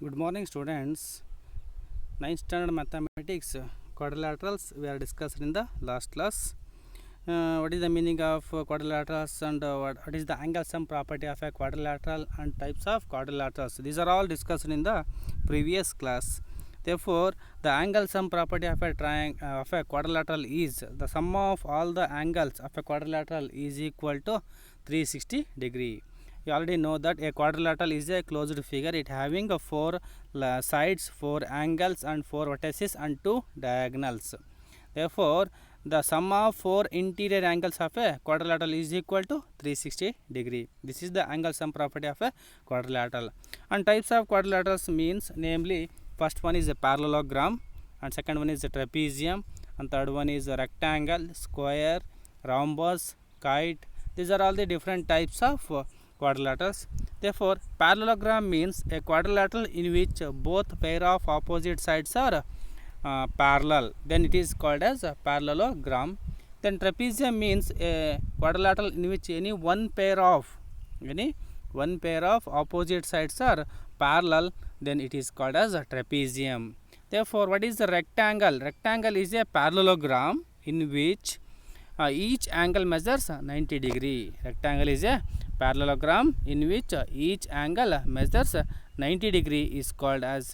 Good morning, students. Ninth standard mathematics quadrilaterals we are discussed in the last class. What is the meaning of quadrilaterals and what is the angle sum property of a quadrilateral and types of quadrilaterals? These are all discussed in the previous class. Therefore, the angle sum property of a quadrilateral is the sum of all the angles of a quadrilateral is equal to 360 degree. You already know that a quadrilateral is a closed figure. It having four sides, four angles and four vertices and two diagonals. Therefore, the sum of four interior angles of a quadrilateral is equal to 360 degree. This is the angle sum property of a quadrilateral. And types of quadrilaterals means, namely, first one is a parallelogram, and second one is a trapezium, and third one is a rectangle, square, rhombus, kite. These are all the different types of quadrilaterals. Therefore, parallelogram means a quadrilateral in which both pair of opposite sides are parallel. Then it is called as a parallelogram. Then trapezium means a quadrilateral in which any one pair of opposite sides are parallel. Then it is called as a trapezium. Therefore, what is the rectangle? Rectangle is a parallelogram in which each angle measures 90 degree. Rectangle is a parallelogram in which each angle measures 90 degree is called as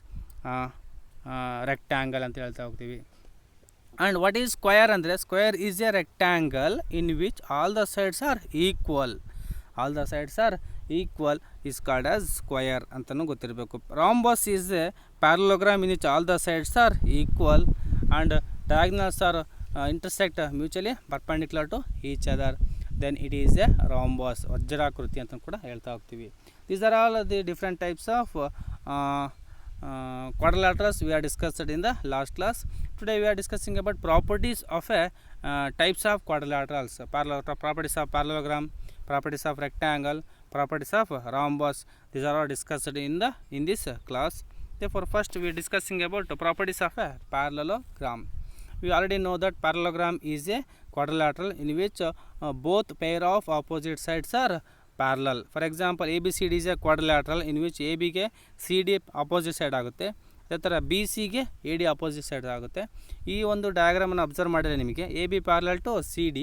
rectangle ಅಂತ ಹೇಳ್ತಾ ಹೋಗ್ತೀವಿ. And what is square ಅಂದರೆ square is a rectangle in which all the sides are equal. All the sides are equal is called as square ಅಂತಲೂ ಗೊತ್ತಿರಬೇಕು. Rhombus is a parallelogram in which all the sides are equal and diagonals are intersect mutually perpendicular to each other. Then it is a rhombus, ವಜ್ರಾಕೃತಿ ಅಂತ ಕೂಡ ಹೇಳ್ತಾ ಹೋಗ್ತೀವಿ. These are all the different types of quadrilaterals we are discussed in the last class. Today we are discussing about properties of a types of quadrilaterals. Properties of parallelogram, properties of rectangle, properties of rhombus. These are all discussed in this class. Therefore, first we are discussing about the properties of a parallelogram. We already know that parallelogram is a quadrilateral in which both pair of opposite sides are parallel. For example, ABCD is a quadrilateral in which AB ಗೆ CD opposite side ಆಗುತ್ತೆ. ಅದೇ ಥರ BC ಗೆ AD opposite side ಆಗುತ್ತೆ. ಈ ಒಂದು ಡಯಾಗ್ರಾಮನ್ನು observe ಮಾಡಿದರೆ ನಿಮಗೆ AB parallel to CD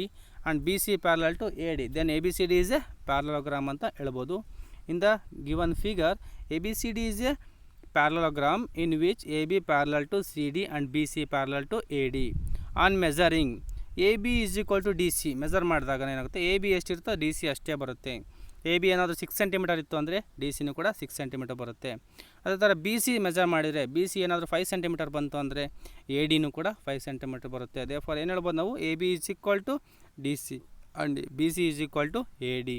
and BC parallel to AD. Then ABCD is a parallelogram ಅಂತ ಹೇಳ್ಬೋದು. In the given figure, ABCD is a parallelogram in which AB parallel to CD and BC parallel to AD. On measuring, AB is equal to DC. Measure ಮಾಡಿದಾಗ ಏನಾಗುತ್ತೆ, AB ಎಷ್ಟಿರುತ್ತೋ DC ಅಷ್ಟೇ ಬರುತ್ತೆ. AB ಏನಾದರೂ 6 centimetre ಇತ್ತು ಅಂದರೆ DCನೂ ಕೂಡ 6 centimetre ಬರುತ್ತೆ. ಅದೇ ಥರ BC ಮೆಜರ್ ಮಾಡಿದರೆ BC ಏನಾದರೂ 5 ಸೆಂಟಿಮೀಟರ್ ಬಂತು ಅಂದರೆ ADನೂ ಕೂಡ 5 ಸೆಂಟಿಮೀಟರ್ ಬರುತ್ತೆ. ಅದೇ ಫಾರ್ ಏನು ಹೇಳ್ಬೋದು ನಾವು, AB is equal to DC and BC is equal to AD.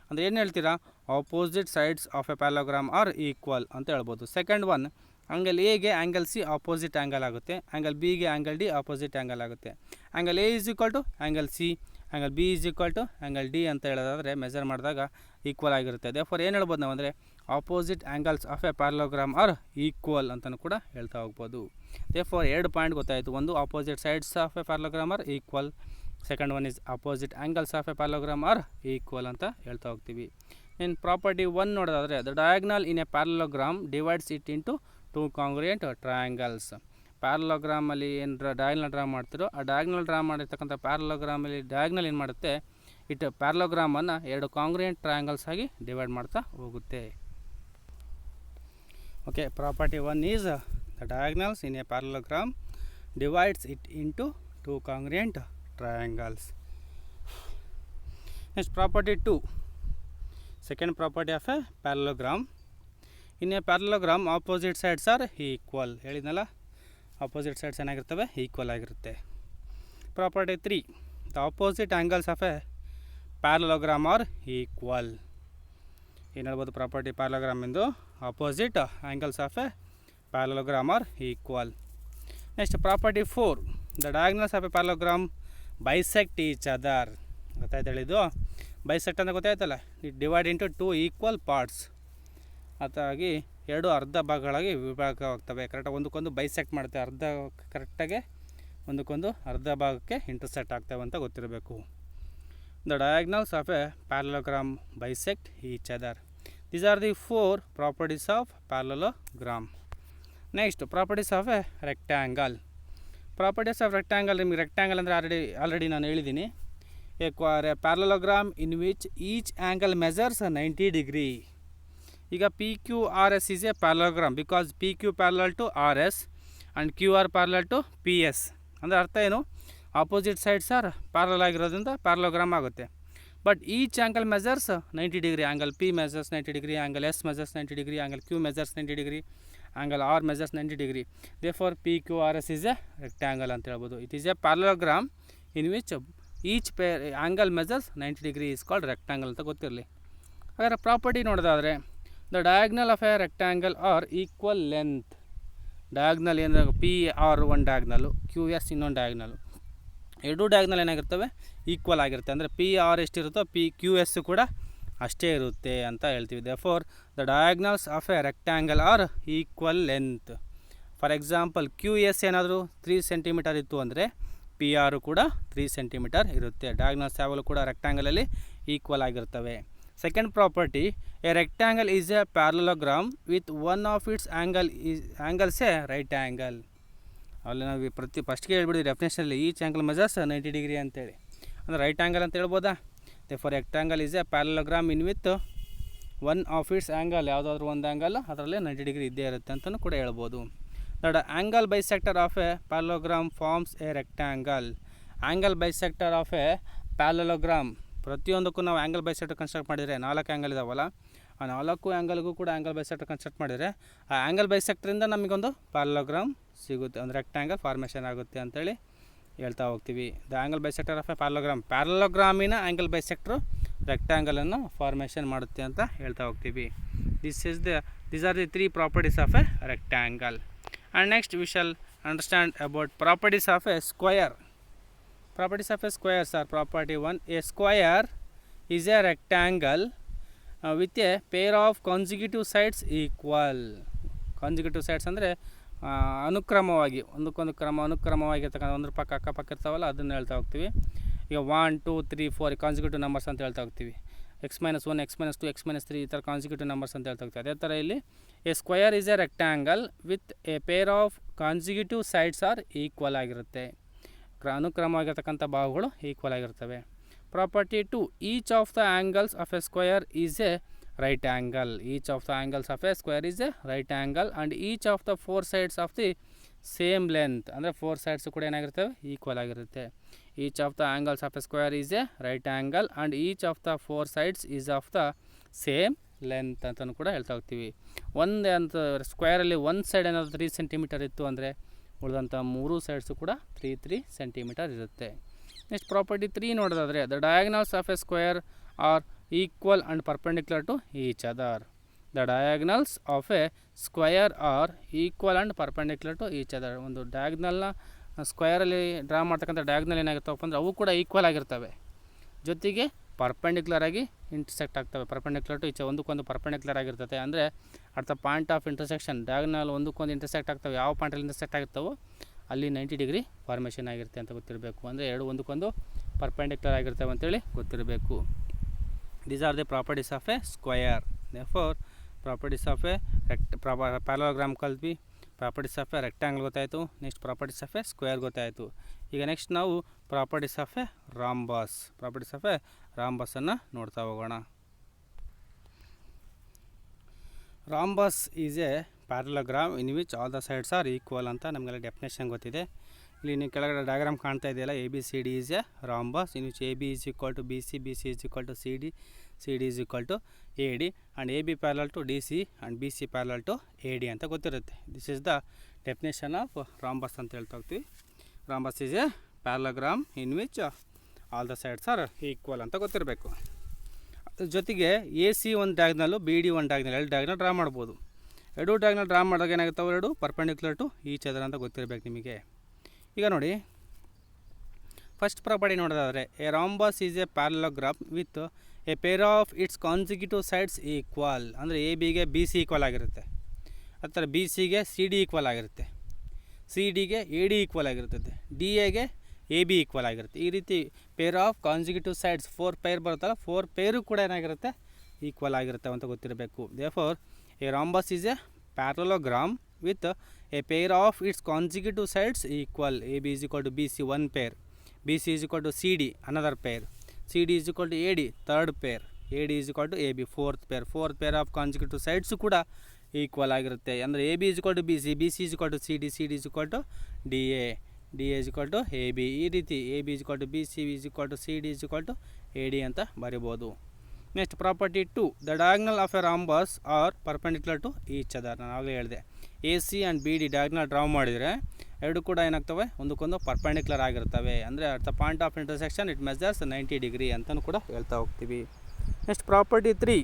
ಅಂದರೆ ಏನು ಹೇಳ್ತೀರಾ, opposite sides of a parallelogram are equal ಅಂತ ಹೇಳ್ಬೋದು. ಸೆಕೆಂಡ್ ಒನ್, ಆ್ಯಂಗಲ್ ಎಗೆ ಆ್ಯಂಗಲ್ ಸಿ ಆಪೋಸಿಟ್ ಆ್ಯಂಗಲ್ ಆಗುತ್ತೆ, ಆ್ಯಂಗಲ್ ಬಿಗೆ ಆ್ಯಂಗಲ್ ಡಿ ಆಪೋಸಿಟ್ ಆ್ಯಂಗಲ್ ಆಗುತ್ತೆ. Angle A is equal to angle C, angle B is equal to angle D ಅಂತ ಹೇಳೋದಾದರೆ measure ಮಾಡಿದಾಗ equal ಆಗಿರುತ್ತೆ. ದೇರ್ಫೋರ್ ಏನು ಹೇಳ್ಬೋದು ನಾವು ಅಂದರೆ opposite angles of a parallelogram are equal ಅಂತಲೂ ಕೂಡ ಹೇಳ್ತಾ ಹೋಗ್ಬೋದು. ದೇರ್ಫೋರ್ 2 ಪಾಯಿಂಟ್ ಗೊತ್ತಾಯಿತು. ಒಂದು, opposite sides of a parallelogram are equal. Second one is opposite angles of a parallelogram are equal ಅಂತ ಹೇಳ್ತಾ ಹೋಗ್ತೀವಿ. ಇನ್ನು ಪ್ರಾಪರ್ಟಿ 1 ನೋಡೋದಾದರೆ, the diagonal in a parallelogram divides it into 2 congruent triangles. ಪ್ಯಾರಲೋಗ್ರಾಮಲ್ಲಿ ಏನು ಡಯಾಗ್ನಲ್ ಡ್ರಾ ಮಾಡ್ತಿರೋ ಆ ಡಯಾಗ್ನಲ್ ಡ್ರಾ ಮಾಡಿರ್ತಕ್ಕಂಥ ಪ್ಯಾರಲೋಗ್ರಾಮಲ್ಲಿ ಡಯಾಗ್ನಲ್ ಏನು ಮಾಡುತ್ತೆ, ಇಟ್ಟು ಪ್ಯಾರಲೋಗ್ರಾಮನ್ನು 2 ಕಾಂಗ್ರುಯೆಂಟ್ ಟ್ರಯಾಂಗಲ್ಸ್ ಆಗಿ ಡಿವೈಡ್ ಮಾಡ್ತಾ ಹೋಗುತ್ತೆ. Okay, property 1 is the diagonals in a parallelogram divides it into 2 ಕಾಂಗ್ರುಯೆಂಟ್ triangles. Next, property 2, second property of a parallelogram. In a parallelogram opposite sides are equal. ಹೇಳಿದ್ನಲ್ಲ, opposite sides ಏನಾಗಿರ್ತವೆ, equal ಆಗಿರುತ್ತೆ. Property 3, the opposite angles of a parallelogram are equal. ಏನು ಹೇಳ್ಬೋದು, property parallelogram ಎಂದು opposite angles of a parallelogram are equal. Next, property 4, the diagonals of a parallelogram bisect each other. ಗೊತ್ತಾಯ್ತು ಹೇಳಿದ್ದು, bisect ಅಂತ ಗೊತ್ತಾಯ್ತಲ್ಲ, it divide into 2 equal parts. ಅದಾಗಿ 2 ಅರ್ಧ ಭಾಗಗಳಾಗಿ ವಿಭಾಗವಾಗ್ತವೆ. ಕರೆಕ್ಟಾಗಿ ಒಂದಕ್ಕೊಂದು ಬೈಸೆಕ್ಟ್ ಮಾಡುತ್ತೆ, ಕರೆಕ್ಟಾಗಿ ಒಂದಕ್ಕೊಂದು ಅರ್ಧ ಭಾಗಕ್ಕೆ ಇಂಟರ್ಸೆಕ್ಟ್ ಆಗ್ತವೆ ಅಂತ ಗೊತ್ತಿರಬೇಕು. The diagonals of a parallelogram bisect each other. These are the 4 properties of parallelogram. Next, properties of a rectangle. Properties of rectangle, ನಿಮಗೆ rectangle ಅಂದರೆ ಆಲ್ರೆಡಿ ನಾನು ಹೇಳಿದ್ದೀನಿ. A parallelogram in which each angle measures 90 degree. ಈಗ PQRS is a parallelogram because PQ parallel to RS and QR parallel to PS. ಅಂದರೆ ಅರ್ಥ ಏನು, opposite sides are parallel ಆಗಿರೋದ್ರಿಂದ parallelogram ಆಗುತ್ತೆ. But each angle measures 90 degree. Angle P measures 90 degree, angle S measures 90 degree, angle Q measures 90 degree, angle R measures 90 degree. Therefore PQRS is a rectangle ಅಂತ ಹೇಳ್ಬೋದು. It is a parallelogram in which each angle measures 90 degree is called rectangle ಅಂತ ಗೊತ್ತಿರಲಿ. ಹಾಗಾದ್ರೆ property ನೋಡೋದಾದರೆ, the diagonal of a rectangle are equal length. Diagonal ಏನು, PR ಒಂದು ಡಯಾಗ್ನಲ್ಲು, QS ಇನ್ನೊಂದು ಡಯಾಗ್ನಲ್ಲು. ಎರಡೂ ಡಯಾಗ್ನಲ್ ಏನಾಗಿರ್ತವೆ, ಈಕ್ವಲ್ ಆಗಿರುತ್ತೆ. ಅಂದರೆ PR ಎಷ್ಟಿರುತ್ತೋ QS ಕೂಡ ಅಷ್ಟೇ ಇರುತ್ತೆ ಅಂತ ಹೇಳ್ತೀವಿ. Therefore the diagonals of a rectangle are equal length. For example QS ಏನಾದರೂ 3 ಸೆಂಟಿಮೀಟರ್ ಇತ್ತು ಅಂದರೆ PR ಕೂಡ 3 ಸೆಂಟಿಮೀಟರ್ ಇರುತ್ತೆ. ಡಯಾಗ್ನಲ್ಸ್ ಯಾವಾಗಲೂ ಕೂಡ ರೆಕ್ಟ್ಯಾಂಗಲಲ್ಲಿ ಈಕ್ವಲ್ ಆಗಿರ್ತವೆ. Second property, A rectangle is a parallelogram with one of it's angles A right angle. ಅಲ್ಲಿ ನಾವು ಫಸ್ಟ್ಗೆ ಹೇಳ್ಬಿಡಿದ್ವಿ ಡೆಫಿನೇಷನಲ್ಲಿ, ಈಚ್ ಆ್ಯಂಗಲ್ ಮೆಜರ್ಸ್ 90 ಡಿಗ್ರಿ ಅಂತೇಳಿ. ಅಂದರೆ ರೈಟ್ ಆ್ಯಂಗಲ್ ಅಂತ ಹೇಳ್ಬೋದಾ. For rectangle is a parallelogram in with one of it's angle, ಯಾವುದಾದ್ರೂ ಒಂದು angle ಅದರಲ್ಲೇ 90 ಡಿಗ್ರಿ ಇದ್ದೇ ಇರುತ್ತೆ ಅಂತಲೂ ಕೂಡ ಹೇಳ್ಬೋದು. That angle bisector of a parallelogram forms a rectangle. Angle bisector of a parallelogram, ಪ್ರತಿಯೊಂದಕ್ಕೂ ನಾವು ಆ್ಯಂಗಲ್ ಬೈಸೆಕ್ಟರ್ ಕನ್ಸ್ಟ್ರಕ್ಟ್ ಮಾಡಿದರೆ 4 ಆ್ಯಂಗಲ್ ಇದಾವಲ್ಲ, ಆ 4 ಆ್ಯಂಗಲ್ಗೂ ಕೂಡ ಆ್ಯಂಗಲ್ ಬೈಸೆಕ್ಟರ್ ಕನ್ಸ್ಟ್ರಕ್ಟ್ ಮಾಡಿದರೆ ಆ ಆ್ಯಂಗಲ್ ಬೈಸೆಕ್ಟ್ರಿಂದ ನಮಗೊಂದು ಪ್ಯಾರಲೋಗ್ರಾಮ್ ಸಿಗುತ್ತೆ, ಒಂದು ರೆಕ್ಟ್ಯಾಂಗಲ್ ಫಾರ್ಮೇಷನ್ ಆಗುತ್ತೆ ಅಂತೇಳಿ ಹೇಳ್ತಾ ಹೋಗ್ತೀವಿ. The angle bisector of a ಪ್ಯಾರಲೋಗ್ರಾಮಿನ ಆ್ಯಂಗಲ್ ಬೈಸೆಕ್ಟ್ರು ರೆಕ್ಟ್ಯಾಂಗಲನ್ನು ಫಾರ್ಮೇಷನ್ ಮಾಡುತ್ತೆ ಅಂತ ಹೇಳ್ತಾ ಹೋಗ್ತೀವಿ. These are the 3 properties of a rectangle. And next we shall understand about properties of a square. Properties of a square are property 1. A square is a rectangle with a pair of consecutive sides equal. Consecutive sides ಅಂದರೆ ಅನುಕ್ರಮವಾಗಿ ಅನುಕ್ರಮವಾಗಿರ್ತಕ್ಕಂಥ ಒಂದ್ರ ಪಕ್ಕ ಅಕ್ಕಪಕ್ಕ ಇರ್ತಾವಲ್ಲ ಅದನ್ನು ಹೇಳ್ತಾ ಹೋಗ್ತೀವಿ. ಈಗ 1 2 3 4 ಕಾನ್ಸಿಕ್ಯೂಟಿವ್ ನಂಬರ್ಸ್ ಅಂತ ಹೇಳ್ತಾ ಹೋಗ್ತೀವಿ. x-1 x-2 x-3 ಈ ಥರ ಕಾನ್ಸಿಕ್ಯೂಟಿವ್ ನಂಬರ್ಸ್ ಅಂತ ಹೇಳ್ತಾ ಹೋಗ್ತೀವಿ. ಅದೇ ಥರ ಇಲ್ಲಿ A square is a rectangle with A peer of consecutive sides are equal ಆಗಿರುತ್ತೆ. ಅನುಕ್ರಮವಾಗಿರ್ತಕ್ಕಂಥ ಭಾಗಗಳು ಈಕ್ವಲ್ ಆಗಿರ್ತವೆ. Property 2, each of the angles of a square is a right angle. Each of the angles of a square is a right angle and each of the 4 sides of the same length. ಅಂದರೆ 4 sides ಕೂಡ ಏನಾಗಿರ್ತವೆ, equal ಆಗಿರುತ್ತೆ. Each of the angles of a square is a right angle and each of the 4 sides is of the same length ಅಂತಲೂ ಕೂಡ ಹೇಳ್ತಾ ಹೋಗ್ತೀವಿ. ಒಂದು ಅಂತ ಸ್ಕ್ವಯರಲ್ಲಿ ಒಂದು ಸೈಡ್ ಏನಾದರೂ 3 ಸೆಂಟಿಮೀಟರ್ ಇತ್ತು ಅಂದರೆ ಉಳಿದಂಥ 3 ಸೈಡ್ಸು ಕೂಡ 3 ಸೆಂಟಿಮೀಟರ್ ಇರುತ್ತೆ. ನೆಕ್ಸ್ಟ್ ಪ್ರಾಪರ್ಟಿ 3 ನೋಡೋದಾದರೆ, the diagonals of a square are equal and perpendicular to each other. The diagonals of a square are equal and perpendicular to each other. ಒಂದು ಡಯಾಗ್ನಲ್ನ ಸ್ಕ್ವಯರಲ್ಲಿ ಡ್ರಾ ಮಾಡ್ತಕ್ಕಂಥ ಡಯಾಗ್ನಲ್ ಏನಾಗಿರ್ತವಪ್ಪ ಅಂದರೆ ಅವು ಕೂಡ ಈಕ್ವಲ್ ಆಗಿರ್ತವೆ, ಜೊತೆಗೆ ಪರ್ಪೆಂಡಿಕ್ಯುಲರ್ ಆಗಿ ಇಂಟರ್ಸೆಕ್ಟ್ ಆಗ್ತವೆ. ಪರ್ಪೆಂಡಿಕ್ಯುಲರ್ ಟು ಈಚೆ ಒಂದಕ್ಕೊಂದು ಪರ್ಪೆಂಡಿಕ್ಯುಲರ್ ಆಗಿರ್ತದೆ. ಅಂದರೆ at the point of intersection diagonal ಒಂದಕ್ಕೊಂದು ಇಂಟರ್ಸೆಕ್ಟ್ ಆಗ್ತವೆ. ಯಾವ ಪಾಯಿಂಟಲ್ಲಿ ಇಂಟರ್ಸೆಕ್ಟ್ ಆಗಿರ್ತವೋ ಅಲ್ಲಿ 90 ಡಿಗ್ರಿ ಫಾರ್ಮೇಷನ್ ಆಗಿರುತ್ತೆ ಅಂತ ಗೊತ್ತಿರಬೇಕು. ಅಂದರೆ ಎರಡು ಒಂದಕ್ಕೊಂದು ಪರ್ಪೆಂಡಿಕ್ಯುಲರ್ ಆಗಿರ್ತವೆ ಅಂತೇಳಿ ಗೊತ್ತಿರಬೇಕು. These are the properties of a square. Therefore properties of a parallelogram ಕಲ್ತ್ವಿ, ಪ್ರಾಪರ್ಟೀಸ್ ಆಫ್ ಎ ರೆಕ್ಟ್ಯಾಂಗಲ್ ಗೊತ್ತಾಯಿತು, next properties of a square ಗೊತ್ತಾಯಿತು. ಈಗ ನೆಕ್ಸ್ಟ್ ನಾವು properties of a rhombus. Properties of a ರಾಂಬಸನ್ನು ನೋಡ್ತಾ ಹೋಗೋಣ. Rhombus is a parallelogram in which all the sides are equal ಅಂತ ನಮಗೆಲ್ಲ ಡೆಫಿನೇಷನ್ ಗೊತ್ತಿದೆ. ಇಲ್ಲಿ ನೀವು ಕೆಳಗಡೆ ಡಯಾಗ್ರಾಮ್ ಕಾಣ್ತಾ ಇದೆಯಲ್ಲ, ABCD is a rhombus in which AB is equal to BC, BC is equal to CD, CD is equal to AD and AB parallel to DC and BC parallel to AD ಅಂತ ಗೊತ್ತಿರುತ್ತೆ. This is the definition of rhombus ಅಂತ ಹೇಳ್ತಾ ಹೋಗ್ತೀವಿ. Rhombus is a parallelogram in which all the sides are equal ಅಂತ ಗೊತ್ತಿರಬೇಕು. ಅದ್ರ ಜೊತೆಗೆ AC ಒಂದು ಡಯಾಗ್ನಲ್ಲು, BD ಒಂದು ಡಯಾಗ್ನಲ್, 2 ಡಯಾಗ್ನಲ್ ಡ್ರಾ ಮಾಡ್ಬೋದು. 2 ಡಯಾಗ್ನಲ್ ಡ್ರಾ ಮಾಡಿದಾಗ ಏನಾಗುತ್ತವೆ, 2 ಪರ್ಪೆಂಡಿಕ್ಯುಲರ್ ಟು ಈಚ್ ಅದರ್ ಅಂತ ಗೊತ್ತಿರಬೇಕು ನಿಮಗೆ. ಈಗ ನೋಡಿ, ಫಸ್ಟ್ ಪ್ರಾಪರ್ಟಿ ನೋಡೋದಾದರೆ, A rhombus is a parallelogram with A pair of it's consecutive sides equal. ಅಂದರೆ ABಗೆ BC ಈಕ್ವಲ್ ಆಗಿರುತ್ತೆ, ಆ ಥರ BCಗೆ CD ಈಕ್ವಲ್ ಆಗಿರುತ್ತೆ, CDಗೆ AD ಈಕ್ವಲ್ ಆಗಿರ್ತದೆ, DAಗೆ AB ಈಕ್ವಲ್ ಆಗಿರುತ್ತೆ. ಈ ರೀತಿ pair of consecutive sides 4 pair ಬರುತ್ತಲ್ಲ, 4 ಪೇರು ಕೂಡ ಏನಾಗಿರುತ್ತೆ, ಈಕ್ವಲ್ ಆಗಿರುತ್ತೆ ಅಂತ ಗೊತ್ತಿರಬೇಕು. Therefore a rhombus is a parallelogram with a pair of its consecutive sides equal. AB is equal to BC, one pair. BC is equal to CD, another pair. CD is equal to AD, third pair. AD is equal to AB, fourth pair. Fourth pair of consecutive sides ಕೂಡ equal ಆಗಿರುತ್ತೆ. ಅಂದರೆ AB is equal to BC, BC is equal to CD, CD is equal to DA, DA is equal to AB. ಈ ರೀತಿ AB is equal to BC is equal to CD is equal to AD ಅಂತ ಬರಿಬೋದು. Next property 2, the diagonal of a rhombus are perpendicular to each other. ನಾನು ಆಗಲೇ ಹೇಳಿದೆ, AC and BD diagonal draw ಮಾಡಿದರೆ ಎರಡು ಕೂಡ ಏನಾಗ್ತವೆ, ಒಂದಕ್ಕೊಂದು ಪರ್ಪೆಂಡಿಕ್ಯುಲರ್ ಆಗಿರ್ತವೆ. ಅಂದರೆ at the point of intersection it measures 90 degree ಅಂತಲೂ ಕೂಡ ಹೇಳ್ತಾ ಹೋಗ್ತೀವಿ. Next property 3,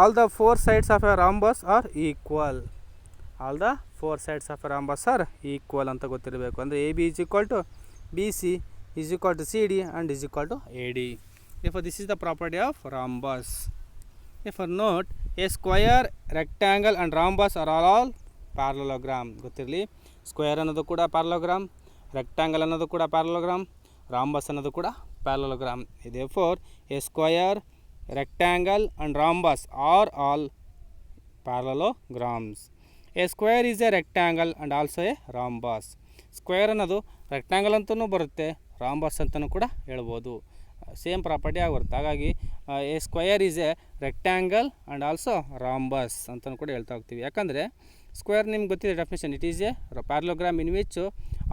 all the 4 sides of a rhombus are equal. All the 4 sides of a rhombus are equal ಅಂತ ಗೊತ್ತಿರಬೇಕು. ಅಂದರೆ AB is equal to BC is equal to CD and is equal to AD. Therefore this is the property of rhombus. Therefore note, a square, rectangle and rhombus are all parallelogram. ಗೊತ್ತಿರಲಿ, square ಅನ್ನೋದು ಕೂಡ parallelogram, rectangle ಅನ್ನೋದು ಕೂಡ parallelogram, rhombus ಅನ್ನೋದು ಕೂಡ parallelogram. Therefore a square, rectangle and rhombus are all parallelograms. A square is a rectangle and also a rhombus. Square ಅನ್ನೋದು rectangle ಅಂತಲೂ ಬರುತ್ತೆ, ರಾಂಬಸ್ ಅಂತಲೂ ಕೂಡ ಹೇಳ್ಬೋದು. ಸೇಮ್ ಪ್ರಾಪರ್ಟಿ ಆಗಿರುತ್ತೆ. ಹಾಗಾಗಿ A square is a rectangle and also rhombus ಅಂತಲೂ ಕೂಡ ಹೇಳ್ತಾ ಹೋಗ್ತೀವಿ. ಯಾಕಂದರೆ ಸ್ಕ್ವೇರ್ ನಿಮ್ಗೆ ಗೊತ್ತಿದೆ definition, it is a parallelogram in which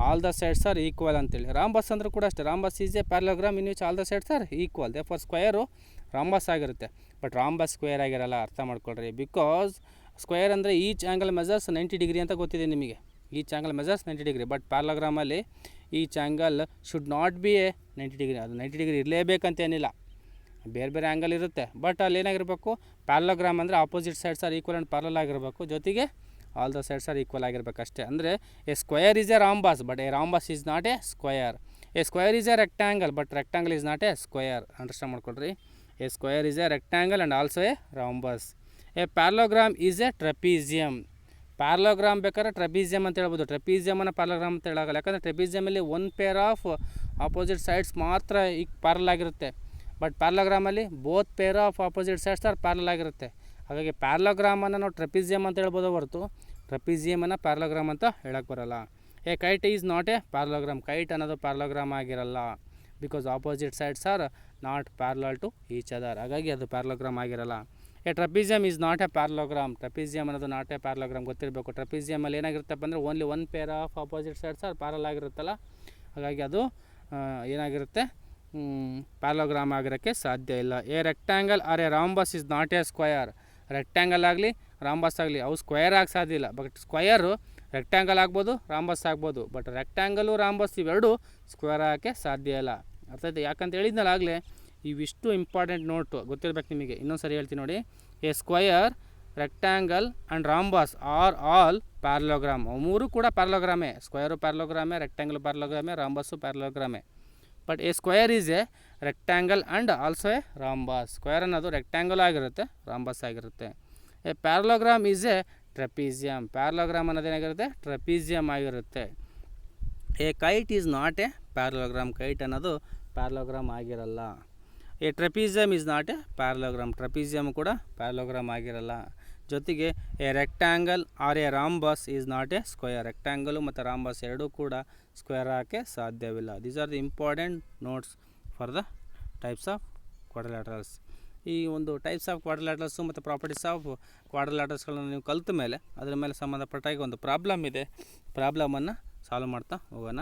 all the sides are equal ಅಂತೇಳಿ. ರಾಂಬಸ್ ಅಂದರೂ ಕೂಡ ಅಷ್ಟೇ, rhombus is a parallelogram in which all the sides are equal. Therefore square rhombus ಆಗಿರುತ್ತೆ, ಬಟ್ ರಾಂಬಸ್ ಸ್ಕ್ವೇರ್ ಆಗಿರಲ್ಲ, ಅರ್ಥ ಮಾಡ್ಕೊಳ್ರಿ. ಬಿಕಾಸ್ ಸ್ಕ್ವೇರ್ ಅಂದರೆ each angle measures 90 degree ಅಂತ ಗೊತ್ತಿದೆ ನಿಮಗೆ, each angle measures 90 degree. But ಪ್ಯಾರಲೋಗ್ರಾಮಲ್ಲಿ each angle should not be a 90 degree. ಅದು 90 ಡಿಗ್ರಿ ಇರಲೇಬೇಕಂತೇನಿಲ್ಲ, ಬೇರೆ ಬೇರೆ ಆ್ಯಂಗಲ್ ಇರುತ್ತೆ. ಬಟ್ ಅಲ್ಲಿ ಏನಾಗಿರಬೇಕು, ಪ್ಯಾರಲೋಗ್ರಾಮ್ ಅಂದರೆ opposite sides are equal and parallel ಆಗಿರಬೇಕು, ಜೊತೆಗೆ all the sides are equal ಆಗಿರಬೇಕು ಅಷ್ಟೇ. ಅಂದರೆ a square is a rhombus but a rhombus is not a square. A square is a rectangle but rectangle is not a square. Understand ಮಾಡ್ಕೊಳ್ರಿ. A square is a rectangle and also a rhombus. A parallelogram is a trapezium. Parallelogram ಬೇಕಾದ್ರೆ trapezium ಅಂತ ಹೇಳ್ಬೋದು, ಟ್ರೆಪೀಸಿಯಮನ್ನು parallelogram ಅಂತ ಹೇಳೋಲ್ಲ. ಯಾಕಂದರೆ ಟ್ರೆಪೀಸಿಯಮಲ್ಲಿ one pair of opposite sides ಮಾತ್ರ ಈಗ ಪ್ಯಾರಲ್ ಆಗಿರುತ್ತೆ, ಬಟ್ ಪ್ಯಾರಲೋಗ್ರಾಮಲ್ಲಿ both pair of opposite sides are parallel ಆಗಿರುತ್ತೆ. ಹಾಗಾಗಿ ಪ್ಯಾರಲೋಗ್ರಾಮನ್ನು ನಾವು ಟ್ರೆಪೀಸಿಯಮ್ ಅಂತ ಹೇಳ್ಬೋದು ಹೊರತು ಟ್ರೆಪೀಸಿಯಮನ್ನು ಪ್ಯಾರಲೋಗ್ರಾಮ್ ಅಂತ ಹೇಳಕ್ಕೆ ಬರೋಲ್ಲ. A kite is not a parallelogram. Kite ಅನ್ನೋದು ಪ್ಯಾರಲೋಗ್ರಾಮ್ ಆಗಿರಲ್ಲ, because opposite sides are not parallel to each other. ಹಾಗಾಗಿ ಅದು ಪ್ಯಾರಲೋಗ್ರಾಮ್ ಆಗಿರಲ್ಲ. A trapezium is not a parallelogram. Trapezium ಅನ್ನೋದು ನಾಟ್ ಎ ಪ್ಯಾರಲೋಗ್ರಾಮ್ ಗೊತ್ತಿರಬೇಕು. ಟ್ರೆಪೀಸಿಯಮಲ್ಲಿ ಏನಾಗಿರುತ್ತಪ್ಪ ಅಂದರೆ only one pair of opposite sides are parallel ಆಗಿರುತ್ತಲ್ಲ, ಹಾಗಾಗಿ ಅದು ಏನಾಗಿರುತ್ತೆ, ಪ್ಯಾರಲೋಗ್ರಾಮ್ ಆಗಿರೋಕ್ಕೆ ಸಾಧ್ಯ ಇಲ್ಲ. A rectangle or a rhombus is not a square. Rectangle ಆಗಲಿ ರಾಂಬಸ್ ಆಗಲಿ ಅವು ಸ್ಕ್ವಯರ್ ಆಗಿ ಸಾಧ್ಯ ಇಲ್ಲ. ಬಟ್ ಸ್ಕ್ವಯರು ರೆಕ್ಟ್ಯಾಂಗಲ್ ಆಗ್ಬೋದು, ರಾಂಬಸ್ ಆಗ್ಬೋದು, ಬಟ್ ರೆಕ್ಟ್ಯಾಂಗಲು ರಾಂಬಸ್ ಇವೆರಡು ಸ್ಕ್ವೇರ್ ಆಗೋಕ್ಕೆ ಸಾಧ್ಯ ಇಲ್ಲ. ಅರ್ಥಾಯ್ತು? ಯಾಕಂತ ಹೇಳಿದ್ನಲ್ಲ ಆಗಲೇ, ಇವಿಷ್ಟು ಇಂಪಾರ್ಟೆಂಟ್ ನೋಟು ಗೊತ್ತಿರ್ಬೇಕು ನಿಮಗೆ. ಇನ್ನೊಂದು ಸರಿ ಹೇಳ್ತೀನಿ ನೋಡಿ. A square, rectangle and rhombus are all parallelogram. ಮೂರು ಕೂಡ ಪ್ಯಾರಲೋಗ್ರಾಮೇ. ಸ್ಕ್ವಯರು ಪ್ಯಾರಲೋಗ್ರಾಮೇ, ರೆಕ್ಟ್ಯಾಂಗಲ್ ಪ್ಯಾರಲೋಗ್ರಾಮೇ, ರಾಂಬಸ್ಸು ಪ್ಯಾರಲೋಗ್ರಾಮೇ. But a square is a rectangle and also a rhombus. Square ಅನ್ನೋದು ರೆಕ್ಟ್ಯಾಂಗಲ್ ಆಗಿರುತ್ತೆ, ರಾಂಬಸ್ ಆಗಿರುತ್ತೆ. A parallelogram is a trapezium. Parallelogram ಅನ್ನೋದೇನಾಗಿರುತ್ತೆ, ಟ್ರೆಪೀಸಿಯಮ್ ಆಗಿರುತ್ತೆ. A kite is not a parallelogram. Kite ಅನ್ನೋದು ಪ್ಯಾರಲೋಗ್ರಾಮ್ ಆಗಿರಲ್ಲ. A trapezium is not a parallelogram. Trapezium ಕೂಡ parallelogram ಆಗಿರಲ್ಲ. ಜೊತೆಗೆ a rectangle or a rhombus is not a square. Rectangle ಮತ್ತು rhombus ಎರಡೂ ಕೂಡ ಸ್ಕ್ವೇರ್ ಹಾಕಕ್ಕೆ ಸಾಧ್ಯವಿಲ್ಲ. These are the important notes for the types of quadrilaterals. ಈ ಒಂದು ಟೈಪ್ಸ್ ಆಫ್ ಕ್ವಾಡ್ರಿಲ್ಯಾಟರಲ್ಸು ಮತ್ತು ಪ್ರಾಪರ್ಟೀಸ್ ಆಫ್ ಕ್ವಾಡ್ರಿಲ್ಯಾಟರಲ್ಸ್ಗಳನ್ನು ನೀವು ಕಲಿತ ಮೇಲೆ ಅದರ ಮೇಲೆ ಸಂಬಂಧಪಟ್ಟಾಗಿ ಒಂದು ಪ್ರಾಬ್ಲಮ್ ಇದೆ. ಪ್ರಾಬ್ಲಮನ್ನು ಸಾಲ್ವ್ ಮಾಡ್ತಾ ಹೋಗೋಣ.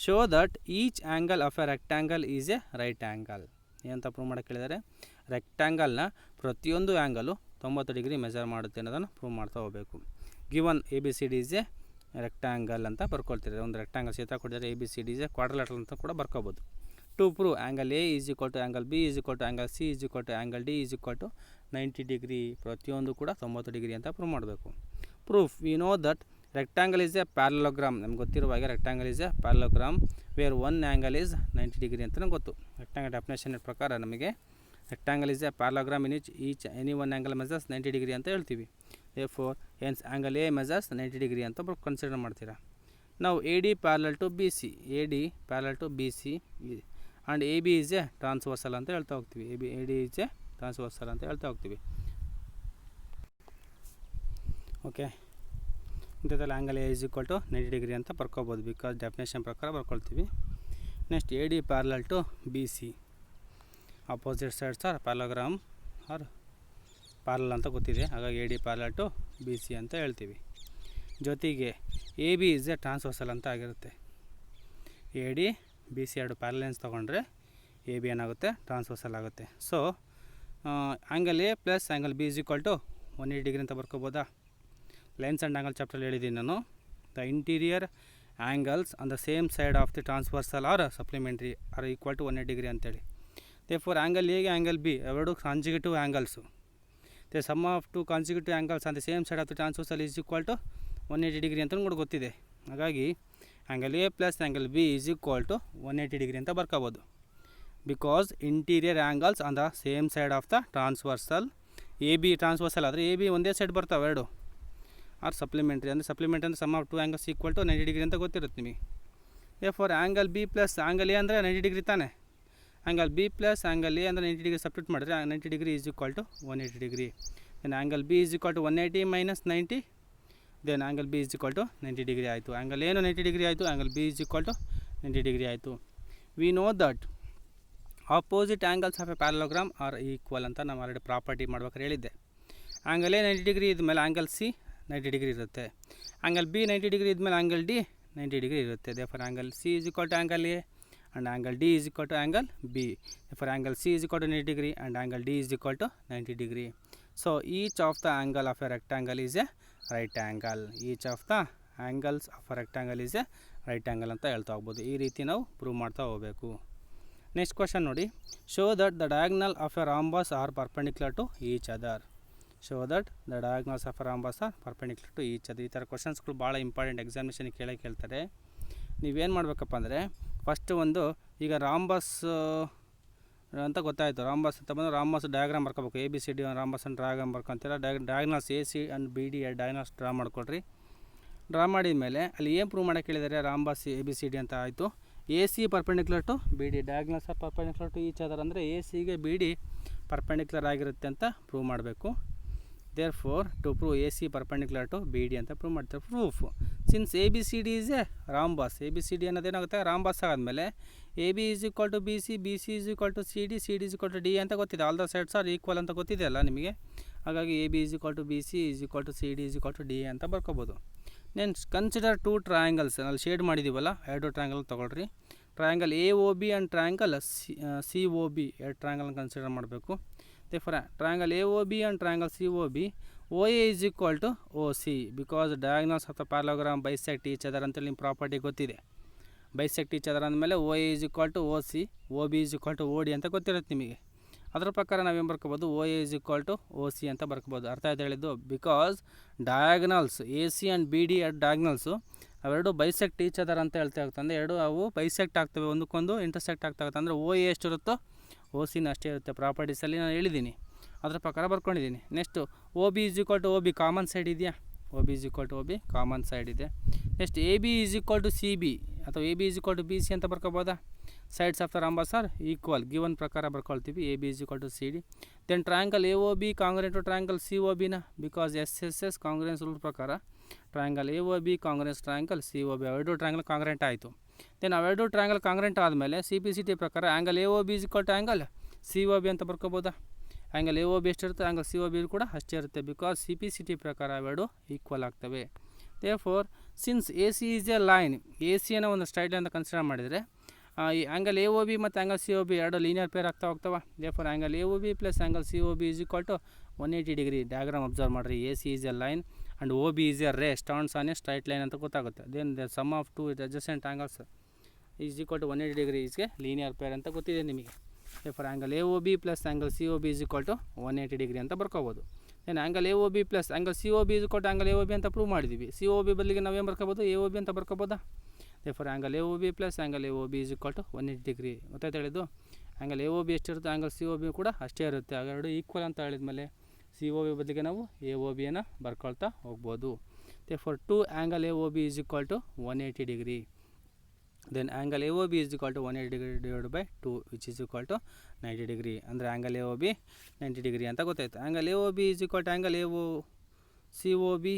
Show that each angle of a rectangle is a right angle. ಏನಂತ ಪ್ರೂವ್ ಮಾಡೋಕ್ಕೆ ಹೇಳಿದರೆ, ರೆಕ್ಟ್ಯಾಂಗಲ್ನ ಪ್ರತಿಯೊಂದು ಆ್ಯಂಗಲು 90 ಡಿಗ್ರಿ ಮೆಜರ್ ಮಾಡುತ್ತೆ ಅನ್ನೋದನ್ನು ಪ್ರೂವ್ ಮಾಡ್ತಾ ಹೋಗಬೇಕು. Given A B C D is a rectangle ಅಂತ ಬರ್ಕೊಳ್ತೀರಿ. ಒಂದು ರೆಕ್ಟ್ಯಾಂಗಲ್ ಚಿತ್ರ ಕೊಟ್ಟಿದ್ದಾರೆ, A B C D is a quadrilateral ಅಂತ ಕೂಡ ಬರ್ಕೋಬೋದು. To prove angle A is equal to angle B is equal to angle C is equal to angle D is equal to 90 degree. ಪ್ರತಿಯೊಂದು ಕೂಡ 90 degree ಅಂತ prove ಮಾಡಬೇಕು. Proof, we know that rectangle is a parallelogram. ನಮ್ಗೆ ಗೊತ್ತಿರುವ ಹಾಗೆ rectangle is a parallelogram where one angle is 90 degree ಅಂತಲೇ ಗೊತ್ತು. Rectangle definition ಪ್ರಕಾರ ನಮಗೆ rectangle is a parallelogram in each any one angle measures 90 degree ಅಂತ ಹೇಳ್ತೀವಿ. Therefore hence angle A measures 90 degree ಅಂತ ಕನ್ಸಿಡರ್ ಮಾಡ್ತೀರಾ. ನಾವು A D parallel to B C, A D parallel to B C and A B is a transversal ಅಂತ ಹೇಳ್ತಾ ಹೋಗ್ತೀವಿ. A D is a transversal ಅಂತ ಹೇಳ್ತಾ ಹೋಗ್ತೀವಿ. ಓಕೆ, ಇಂಥದ್ದಲ್ಲಿ angle A is equal to 90 degree ಅಂತ ಬರ್ಕೋಬೋದು, ಬಿಕಾಸ್ ಡೆಫಿನೇಷನ್ ಪ್ರಕಾರ ಬರ್ಕೊಳ್ತೀವಿ. Next A D parallel to B C, opposite sides are parallelogram are parallel ಅಂತ ಗೊತ್ತಿದೆ, ಹಾಗಾಗಿ A D parallel to B C ಅಂತ ಹೇಳ್ತೀವಿ. ಜೊತೆಗೆ A B is a transversal ಅಂತ ಆಗಿರುತ್ತೆ. ಎ ಡಿ ಬಿ ಸಿ ಎರಡು ಪ್ಯಾರಲಲ್ ಲೈನ್ಸ್ ತೊಗೊಂಡ್ರೆ ಎ ಬಿ ಏನಾಗುತ್ತೆ, ಟ್ರಾನ್ಸ್ವರ್ಸಲ್ ಆಗುತ್ತೆ. So angle A plus angle B is equal to 180 degree ಅಂತ ಬರ್ಕೋಬೋದಾ? ಲೈನ್ಸ್ ಆ್ಯಂಡ್ ಆ್ಯಂಗಲ್ ಚಾಪ್ಟರ್ ಹೇಳಿದ್ದೀನಿ ನಾನು. The interior angles on the same side of the transversal are supplementary are equal to 180 degree ಅಂತೇಳಿ. Therefore angle ಎಗೆ angle B ಎರಡು consecutive angles. The sum of two consecutive angles on the same side of the transversal is equal to 180 degree ಅಂತ ಕೂಡ ಗೊತ್ತಿದೆ. ಹಾಗಾಗಿ angle A plus angle B is equal to 180 degree ಅಂತ ಬರ್ಕೋಬೋದು. Because interior angles on the same side of the transversal, A B transversal ಆದರೆ A B ಒಂದೇ side ಬರ್ತಾವೆ ಎರಡು, ಆರ್ ಸಪ್ಲಿಮೆಂಟ್ರಿ ಅಂದರೆ ಸಪ್ಲಿಮೆಂಟ್ರಿ ಅಂದರೆ sum of two angles equal to 90 degree ಅಂತ ಗೊತ್ತಿರುತ್ತೆ ನಿಮಗೆ. For angle B plus angle A ಅಂದರೆ 90 ಡಿಗ್ರಿ ತಾನೆ. Angle B plus angle A ಅಂದರೆ 90 ಡಿಗ್ರಿ ಸಪ್ರೇಟ್ ಮಾಡಿದ್ರೆ 90 degree is equal to 180 degree. Then angle B is equal to 180 minus 90, then angle B is equal to 90 degree ಆಯಿತು. Angle ಏನು 90 degree ಆಯಿತು, angle B is equal to 90 degree ಆಯಿತು. We know that opposite angles of a parallelogram are equal ಅಂತ ನಾವು already property ಮಾಡ್ಬೇಕಾದ್ರೆ ಹೇಳಿದ್ದೆ. Angle A 90 degree ಇದ್ಮೇಲೆ angle C 90 degree ಇರುತ್ತೆ. ಆ್ಯಂಗಲ್ ಬಿ 90 ಡಿಗ್ರಿ ಇದ್ಮೇಲೆ ಆ್ಯಂಗಲ್ ಡಿ 90 ಡಿಗ್ರಿ ಇರುತ್ತೆ. Therefore angle C is equal to angle A and angle D is equal to angle B. Therefore angle C is equal to 90 degree and angle D is equal to 90 degree. So each of the angle of a rectangle is a right angle. Each of the angles of a rectangle is a right angle ಅಂತ ಹೇಳ್ತಾ ಹೋಗ್ಬೋದು. ಈ ರೀತಿ ನಾವು prove ಮಾಡ್ತಾ ಹೋಗಬೇಕು. Next question ನೋಡಿ, show that the diagonal of a rhombus are perpendicular to each other. Show that the diagonals of a rhombus are perpendicular to each other. ಈ ಥರ ಕ್ವಶನ್ಸ್ಗಳು ಭಾಳ ಇಂಪಾರ್ಟೆಂಟ್, ಎಕ್ಸಾಮಿನೇಷನ್ಗೆ ಕೇಳ್ತಾರೆ. ನೀವೇನು ಮಾಡಬೇಕಪ್ಪ ಅಂದರೆ ಫಸ್ಟ್ ಒಂದು ಈಗ ರಾಂಬಸ್ ಅಂತ ಗೊತ್ತಾಯಿತು. ರಾಂಬಸ್ ಅಂತ ಬಂದರೆ ರಾಂಬಸ್ ಡಯಾಗ್ರಾಮ್ ಬರ್ಕೋಬೇಕು. A B C D rhombus ಅಂತ ಡಯಾಗ್ರಾಮ್ ಬರ್ಕೊತೀರ. Diagonals A C and B D diagonals draw ಮಾಡ್ಕೊಳ್ರಿ. ಡ್ರಾ ಮಾಡಿದ ಮೇಲೆ ಅಲ್ಲಿ ಏನು ಪ್ರೂವ್ ಮಾಡೋಕ್ಕೆ ಹೇಳಿದ್ದಾರೆ, rhombus A B C D ಅಂತ ಆಯಿತು. A C perpendicular to B D, diagonals of perpendicular to each other ಅಂದರೆ ಎ ಸಿಗೆ ಬಿ ಡಿ ಪರ್ಪೆಂಡಿಕ್ಯುಲರ್ ಆಗಿರುತ್ತೆ ಅಂತ ಪ್ರೂವ್ ಮಾಡಬೇಕು. Therefore to prove A C perpendicular to B D ಅಂತ prove ಮಾಡ್ತಾರೆ. Proof since A B C D is a rhombus, A B C D ಅನ್ನೋದೇನಾಗುತ್ತೆ rhombus ಆದಮೇಲೆ A B is equal to B C, B C is equal to C D, C D is equal to D ಅಂತ ಗೊತ್ತಿದೆ. All the sides are equal ಅಂತ ಗೊತ್ತಿದೆ ಅಲ್ಲ ನಿಮಗೆ. ಹಾಗಾಗಿ A B is equal to B C is equal to C D is equal to D ಅಂತ ಬರ್ಕೋಬೋದು. Next consider two triangles, ಅಲ್ಲಿ ಶೇಡ್ ಮಾಡಿದ್ದೀವಲ್ಲ ಎರಡು ಟ್ರಯಾಂಗಲ್ ತೊಗೊಳ್ರಿ. Triangle A O B and triangle C O B ಎರಡು ಟ್ರಯಾಂಗಲ್ನ consider ಮಾಡಬೇಕು. Therefore triangle A O B and triangle C O B O A is equal to O C, because diagonals of the parallelogram bisect each other ಅಂತೇಳಿ ನಿಮ್ಮ property ಗೊತ್ತಿದೆ. Bisect each other ಅಂದಮೇಲೆ O A is equal to O C, O B is equal to O D ಅಂತ ಗೊತ್ತಿರುತ್ತೆ ನಿಮಗೆ. ಅದರ ಪ್ರಕಾರ ನಾವೇನು ಬರ್ಕೋಬೋದು, O A is equal to O C ಅಂತ ಬರ್ಕೋಬೋದು. ಅರ್ಥ ಆಯ್ತು ಹೇಳಿದ್ದು. Because diagonals A C and B D diagonals ಅವೆರಡು ಬೈಸೆಕ್ಟ್ ಈಚ್ ಅದರ್ ಅಂತ ಹೇಳ್ತಾ ಹೋಗ್ತಂದ್ರೆ ಎರಡು ಅವು ಬೈಸೆಕ್ಟ್ ಆಗ್ತವೆ, ಒಂದಕ್ಕೊಂದು ಇಂಟರ್ಸೆಕ್ಟ್ ಆಗ್ತಾಗುತ್ತೆ. ಅಂದರೆ ಓ ಎ ಎಷ್ಟಿರುತ್ತೋ ಓ ಸಿನ ಅಷ್ಟೇ ಇರುತ್ತೆ. ಪ್ರಾಪರ್ಟೀಸಲ್ಲಿ ನಾನು ಹೇಳಿದ್ದೀನಿ, ಅದರ ಪ್ರಕಾರ ಬರ್ಕೊಂಡಿದ್ದೀನಿ. Next O B is equal to O B common side ಇದೆಯಾ, O B is equal to O B common side ಇದೆ. Next A B is equal to C B ಅಥವಾ A B is equal to B C ಅಂತ ಬರ್ಕೋಬೋದಾ. Sides of the rhombus are equal, given ಪ್ರಕಾರ ಬರ್ಕೊಳ್ತೀವಿ. A B is equal to C D. Then triangle A O B congruent to triangle C O ಬಿನ, because S S S congruence rule ಪ್ರಕಾರ triangle A O B congruence triangle C O B ಅವೆರಡು triangle congruent ಆಯಿತು. Then ಅವೆರಡು triangle congruent ಆದಮೇಲೆ C P C T ಪ್ರಕಾರ angle A O B is equal to angle C O B ಅಂತ ಬರ್ಕೋಬೋದಾ. Angle A O B ಎಷ್ಟಿರುತ್ತೆ, angle C O B ಕೂಡ ಅಷ್ಟೇ ಇರುತ್ತೆ. Because C P C T ಪ್ರಕಾರ ಅವೆರಡು ಈಕ್ವಲ್ ಆಗ್ತವೆ. Therefore since A C is a line, A ಸಿಯನ್ನು ಒಂದು ಸ್ಟ್ರೈಟ್ ಲೈನ್ ಅಂತ ಕನ್ಸಿಡರ್ ಮಾಡಿದರೆ ಈ ಆ್ಯಂಗಲ್ ಎ ಒ ಬಿ ಮತ್ತು ಆ್ಯಂಗಲ್ ಸಿ ಒ ಬಿ ಎರಡು ಲೀನಿಯರ್ ಪೇರ್ ಆಗ್ತಾ ಹೋಗ್ತವೆ. Therefore angle A O B plus angle C O B is equal to 180 degree. Diagram observe ಮಾಡಿರಿ. A C is a line and O B is a ray stands on a straight line ಅಂತ ಗೊತ್ತಾಗುತ್ತೆ. Then the sum of two adjacent angles is equal to 180 degree ಈಸ್ಗೆ linear pair ಅಂತ ಗೊತ್ತಿದೆ ನಿಮಗೆ. Therefore angle A O B plus angle C O B is equal to 180 degree ಅಂತ ಬರ್ಕೋಬೋದು. Then angle A O B plus angle C O B is equal to angle A O B ಅಂತ prove ಮಾಡಿದ್ದೀವಿ. C O B ಬದಲಿಗೆ ನಾವೇನು ಬರ್ಕೋಬೋದು, A O B ಅಂತ ಬರ್ಕೋಬೋದಾ. Therefore angle A O B plus angle A O B is equal to 180 degree. ಗೊತ್ತಾಯ್ತು ಹೇಳಿದ್ದು. Angle A O B ಎಷ್ಟಿರುತ್ತೆ, ಆ್ಯಂಗಲ್ ಸಿ ಒ ಬಿ ಕೂಡ ಅಷ್ಟೇ ಇರುತ್ತೆ. ಅವೆರಡು ಈಕ್ವಲ್ ಅಂತ ಹೇಳಿದ್ಮೇಲೆ ಸಿ ಒ ಬಿ ಬದಲಿಗೆ ನಾವು ಎ ಒ ಬಿಯನ್ನು ಬರ್ಕೊಳ್ತಾ ಹೋಗ್ಬೋದು. Therefore two angle A O B is equal to 180 degree. Then angle A O B is equal to 180 degree divide by 2 which is equal to 90 degree. ಅಂದರೆ angle A O B 90 degree ಅಂತ ಗೊತ್ತಾಯ್ತು. Angle A O B is equal to angle A O C O B,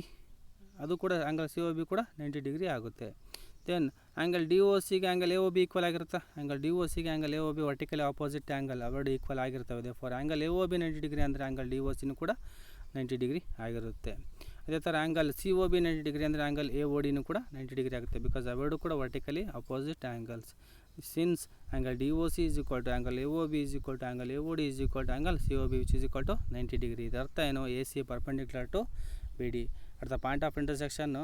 ಅದು ಕೂಡ angle C O B ಕೂಡ 90 degree ಆಗುತ್ತೆ. Then angle D O ಸಿಗೆ angle A O B equal ಆಗಿರುತ್ತೆ. Angle D O ಸಿಗೆ angle A O B vertically opposite angle ಅವೆರಡು equal ಆಗಿರ್ತವೆ. For angle A O B 90 degree ಅಂದರೆ angle D O ಸಿನೂ ಕೂಡ 90 degree ಆಗಿರುತ್ತೆ. ಅದೇ ಥರ angle C O B 90 degree ಅಂದರೆ ಆ್ಯಂಗಲ್ ಎ ಒ ಡಿನೂ ಕೂಡ 90 ಡಿಗ್ರಿ ಆಗುತ್ತೆ. ಬಿಕಾಸ್ ಅವೆರಡು ಕೂಡ vertically opposite angles. Since angle D O C is equal to angle A O B is equal to angle A O D is equal to angle C O B which is equal to 90 degree. ಇದರ ಅರ್ಥ ಏನು? A C perpendicular to B D. At the point of intersection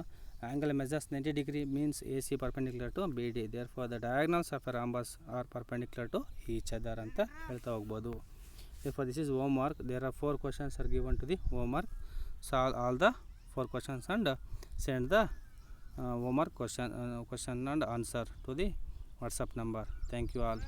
angle measures 90 degree means AC perpendicular to BD. Therefore the diagonals of a rhombus are perpendicular to each other ಅಂತ ಹೇಳ್ತಾ ಹೋಗ್ಬೋದು. Therefore this is homework. There are 4 questions are given to the homework. Solve all the 4 questions and send the homework question and answer to the WhatsApp number. Thank you all.